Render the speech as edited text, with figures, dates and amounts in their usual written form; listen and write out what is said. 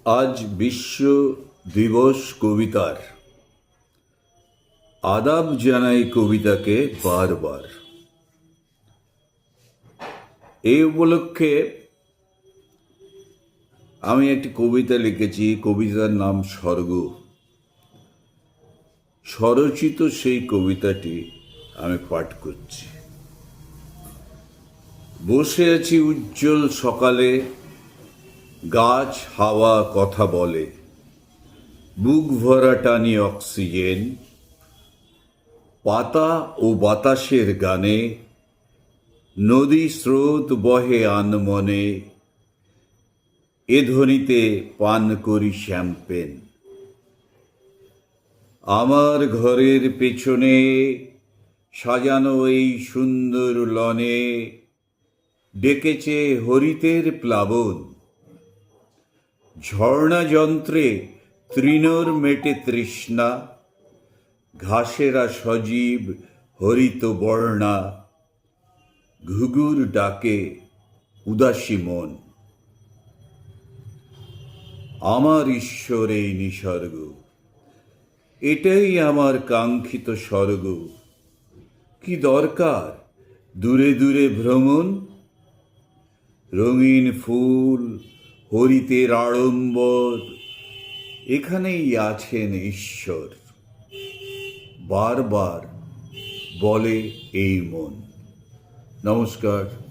আজ বিশ্ব দিবস কবিতার। আদাব জানাই কবিতাকে বারবার। এই উপলক্ষে আমি একটি কবিতা লিখেছি। কবিতার নাম স্বর্গ। স্বরচিত সেই কবিতাটি আমি পাঠ করছি। বসে আছি উজ্জ্বল সকালে, গাছ হাওয়া কথা বলে, বুক ভরা টানি অক্সিজেন, পাতা ও বাতাসের গানে, নদী স্রোত বহে আনমনে, এ ধ্বনিতে পান করি শ্যাম্পেন। আমার ঘরের পেছনে সাজানো এই সুন্দর লনে ডেকেছে হরিতের প্লাবন। ঝর্ণা যন্ত্রে তৃণর মেটে তৃষ্ণা, ঘাসেরা সজীব হরিত বর্ণা, ঘুঘুর ডাকে উদাসী মন। আমার ঈশ্বর এই নিসর্গ, এটাই আমার কাঙ্ক্ষিত স্বর্গ। কি দরকার দূরে দূরে ভ্রমণ? রঙিন ফুল, হরিতের আড়ম্বর, এখানেই আছেন ঈশ্বর। বারবার বলে এই মন। নমস্কার।